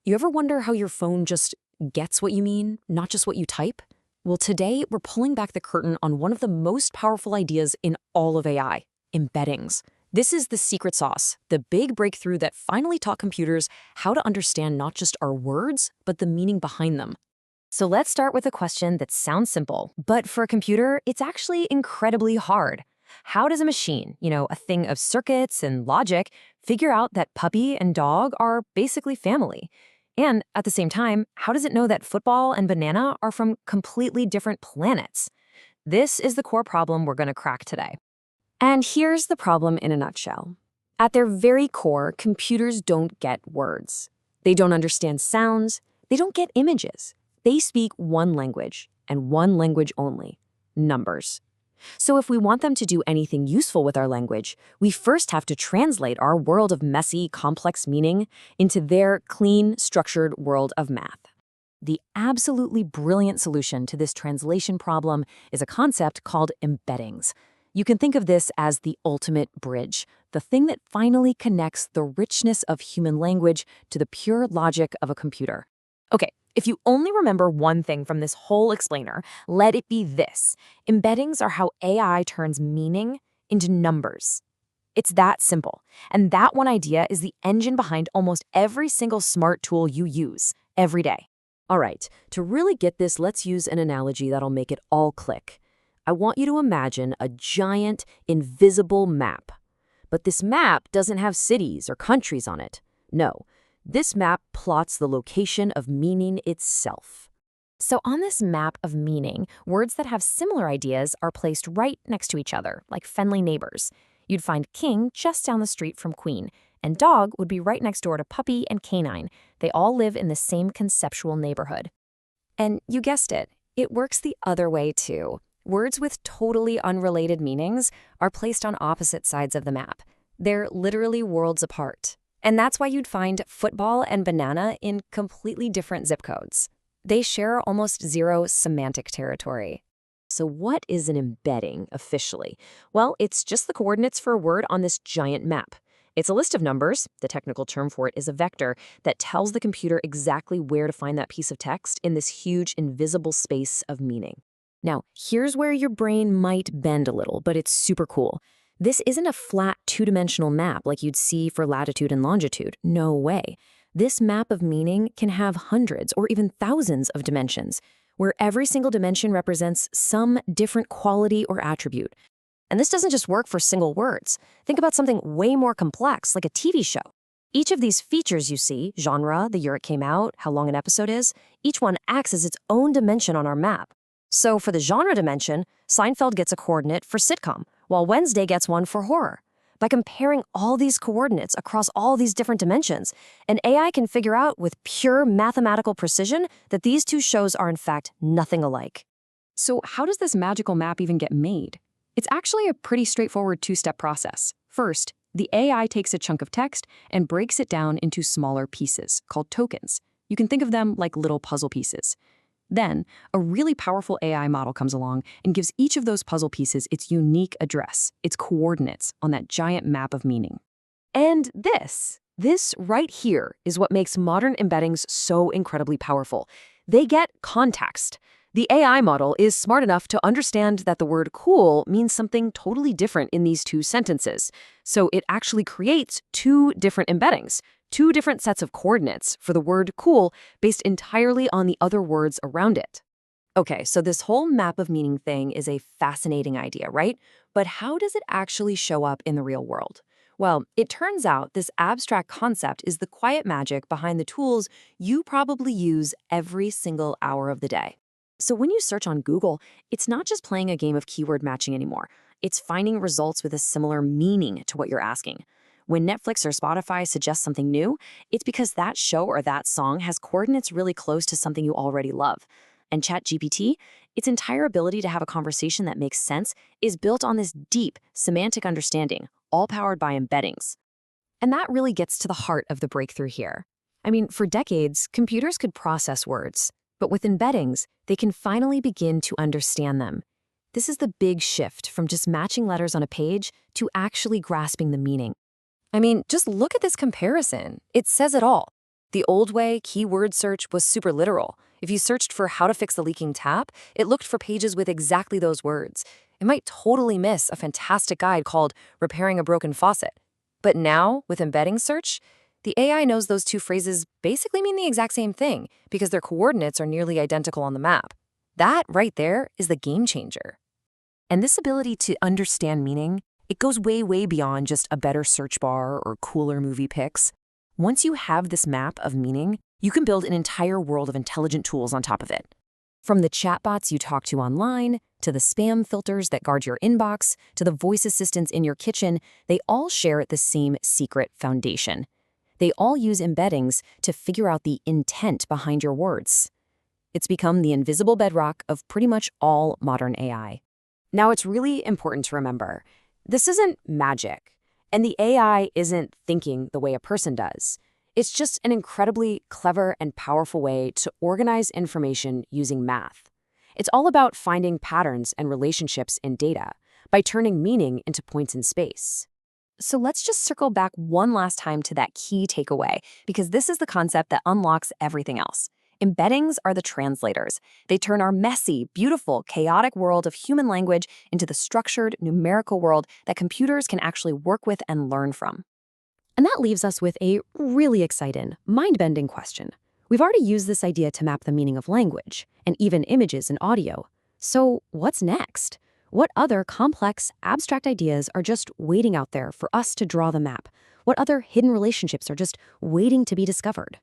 You ever wonder how your phone just gets what you mean, not just what you type? Well, today we're pulling back the curtain on one of the most powerful ideas in all of AI, embeddings. This is the secret sauce, the big breakthrough that finally taught computers how to understand not just our words, but the meaning behind them. So let's start with a question that sounds simple, but for a computer, it's actually incredibly hard. How does a machine, a thing of circuits and logic, figure out that puppy and dog are basically family? And at the same time, how does it know that football and banana are from completely different planets? This is the core problem we're going to crack today. And here's the problem in a nutshell. At their very core, computers don't get words. They don't understand sounds. They don't get images. They speak one language, and one language only: numbers. So if we want them to do anything useful with our language, we first have to translate our world of messy, complex meaning into their clean, structured world of math. The absolutely brilliant solution to this translation problem is a concept called embeddings. You can think of this as the ultimate bridge, the thing that finally connects the richness of human language to the pure logic of a computer. Okay, if you only remember one thing from this whole explainer, let it be this: embeddings are how AI turns meaning into numbers. It's that simple. And that one idea is the engine behind almost every single smart tool you use every day. All right, to really get this, let's use an analogy that'll make it all click. I want you to imagine a giant, invisible map. But this map doesn't have cities or countries on it. No. This map plots the location of meaning itself. So on this map of meaning, words that have similar ideas are placed right next to each other, like friendly neighbors. You'd find king just down the street from queen, and dog would be right next door to puppy and canine. They all live in the same conceptual neighborhood. And you guessed it, it works the other way too. Words with totally unrelated meanings are placed on opposite sides of the map. They're literally worlds apart. And that's why you'd find football and banana in completely different zip codes. They share almost zero semantic territory. So what is an embedding officially? Well, it's just the coordinates for a word on this giant map. It's a list of numbers, the technical term for it is a vector, that tells the computer exactly where to find that piece of text in this huge invisible space of meaning. Now, here's where your brain might bend a little, but it's super cool. This isn't a flat two-dimensional map like you'd see for latitude and longitude. No way. This map of meaning can have hundreds or even thousands of dimensions, where every single dimension represents some different quality or attribute. And this doesn't just work for single words. Think about something way more complex, like a TV show. Each of these features you see, genre, the year it came out, how long an episode is, each one acts as its own dimension on our map. So for the genre dimension, Seinfeld gets a coordinate for sitcom, while Wednesday gets one for horror. By comparing all these coordinates across all these different dimensions, an AI can figure out with pure mathematical precision that these two shows are in fact nothing alike. So how does this magical map even get made? It's actually a pretty straightforward two-step process. First, the AI takes a chunk of text and breaks it down into smaller pieces, called tokens. You can think of them like little puzzle pieces. Then, a really powerful AI model comes along and gives each of those puzzle pieces its unique address, its coordinates on that giant map of meaning. And this right here is what makes modern embeddings so incredibly powerful. They get context. The AI model is smart enough to understand that the word cool means something totally different in these two sentences. So it actually creates two different embeddings, two different sets of coordinates for the word cool based entirely on the other words around it. Okay, so this whole map of meaning thing is a fascinating idea, right? But how does it actually show up in the real world? Well, it turns out this abstract concept is the quiet magic behind the tools you probably use every single hour of the day. So when you search on Google, it's not just playing a game of keyword matching anymore. It's finding results with a similar meaning to what you're asking. When Netflix or Spotify suggest something new, it's because that show or that song has coordinates really close to something you already love. And ChatGPT, its entire ability to have a conversation that makes sense, is built on this deep semantic understanding, all powered by embeddings. And that really gets to the heart of the breakthrough here. I mean, for decades, computers could process words, but with embeddings, they can finally begin to understand them. This is the big shift from just matching letters on a page to actually grasping the meaning. I mean, just look at this comparison. It says it all. The old way, keyword search was super literal. If you searched for how to fix a leaking tap, it looked for pages with exactly those words. It might totally miss a fantastic guide called Repairing a Broken Faucet. But now, with embedding search, the AI knows those two phrases basically mean the exact same thing because their coordinates are nearly identical on the map. That right there is the game changer. And this ability to understand meaning, it goes way, way beyond just a better search bar or cooler movie picks. Once you have this map of meaning, you can build an entire world of intelligent tools on top of it. From the chatbots you talk to online, to the spam filters that guard your inbox, to the voice assistants in your kitchen, they all share the same secret foundation. They all use embeddings to figure out the intent behind your words. It's become the invisible bedrock of pretty much all modern AI. Now, it's really important to remember, this isn't magic, and the AI isn't thinking the way a person does. It's just an incredibly clever and powerful way to organize information using math. It's all about finding patterns and relationships in data by turning meaning into points in space. So let's just circle back one last time to that key takeaway, because this is the concept that unlocks everything else. Embeddings are the translators. They turn our messy, beautiful, chaotic world of human language into the structured, numerical world that computers can actually work with and learn from. And that leaves us with a really exciting, mind-bending question. We've already used this idea to map the meaning of language, and even images and audio. So what's next? What other complex, abstract ideas are just waiting out there for us to draw the map? What other hidden relationships are just waiting to be discovered?